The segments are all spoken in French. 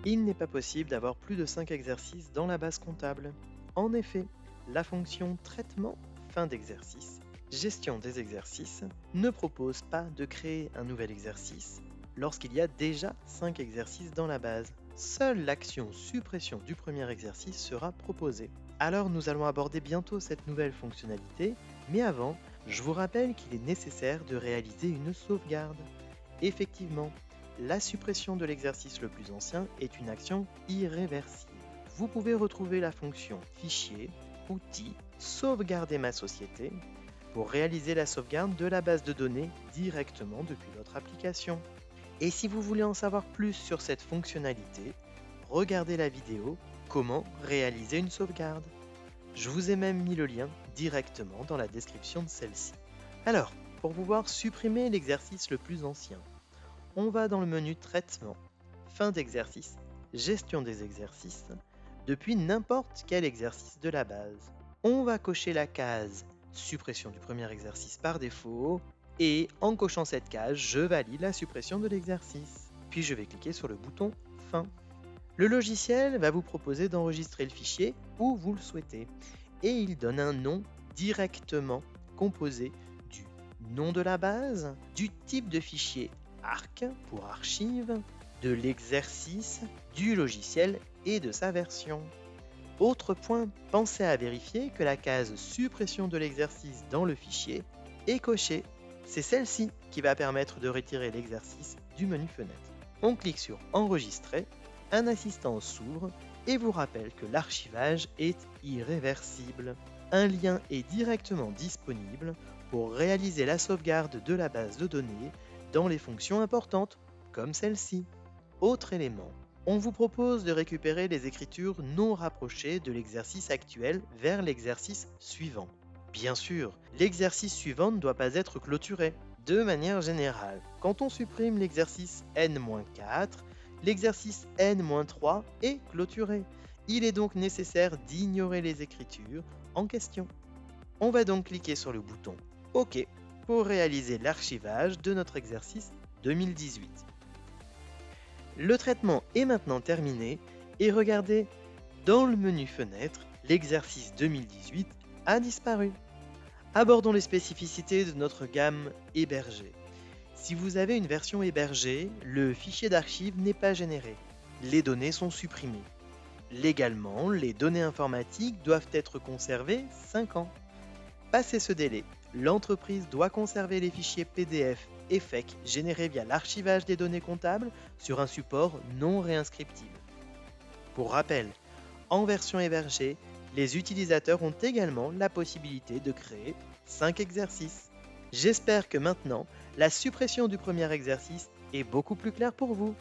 Il n'est pas possible d'avoir plus de 5 exercices dans la base comptable. En effet, la fonction traitement fin d'exercice, gestion des exercices, ne propose pas de créer un nouvel exercice lorsqu'il y a déjà 5 exercices dans la base. Seule l'action suppression du premier exercice sera proposée. Alors nous allons aborder bientôt cette nouvelle fonctionnalité, mais avant, je vous rappelle qu'il est nécessaire de réaliser une sauvegarde. Effectivement, la suppression de l'exercice le plus ancien est une action irréversible. Vous pouvez retrouver la fonction Fichier, Outils, Sauvegarder ma société pour réaliser la sauvegarde de la base de données directement depuis votre application. Et si vous voulez en savoir plus sur cette fonctionnalité, regardez la vidéo Comment réaliser une sauvegarde. Je vous ai même mis le lien directement dans la description de celle-ci. Alors, pour pouvoir supprimer l'exercice le plus ancien, on va dans le menu Traitement, Fin d'exercice, Gestion des exercices, depuis n'importe quel exercice de la base. On va cocher la case Suppression du premier exercice par défaut, et en cochant cette case, je valide la suppression de l'exercice. Puis je vais cliquer sur le bouton Fin. Le logiciel va vous proposer d'enregistrer le fichier où vous le souhaitez, et il donne un nom directement composé du nom de la base, du type de fichier ARC pour archive, de l'exercice, du logiciel et de sa version. Autre point, pensez à vérifier que la case suppression de l'exercice dans le fichier est cochée. C'est celle-ci qui va permettre de retirer l'exercice du menu fenêtre. On clique sur Enregistrer, un assistant s'ouvre et vous rappelle que l'archivage est irréversible. Un lien est directement disponible pour réaliser la sauvegarde de la base de données dans les fonctions importantes, comme celle-ci. Autre élément, on vous propose de récupérer les écritures non rapprochées de l'exercice actuel vers l'exercice suivant. Bien sûr, l'exercice suivant ne doit pas être clôturé. De manière générale, quand on supprime l'exercice n-4, l'exercice n-3 est clôturé. Il est donc nécessaire d'ignorer les écritures en question. On va donc cliquer sur le bouton OK pour réaliser l'archivage de notre exercice 2018. Le traitement est maintenant terminé et regardez, dans le menu Fenêtre, l'exercice 2018 a disparu. Abordons les spécificités de notre gamme hébergée. Si vous avez une version hébergée, le fichier d'archive n'est pas généré. Les données sont supprimées. Légalement, les données informatiques doivent être conservées 5 ans. Passé ce délai, l'entreprise doit conserver les fichiers PDF et FEC générés via l'archivage des données comptables sur un support non réinscriptible. Pour rappel, en version hébergée, les utilisateurs ont également la possibilité de créer 5 exercices. J'espère que maintenant, la suppression du premier exercice est beaucoup plus claire pour vous.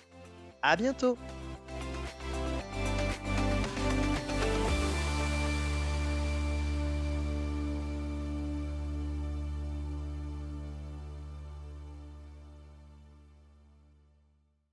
À bientôt!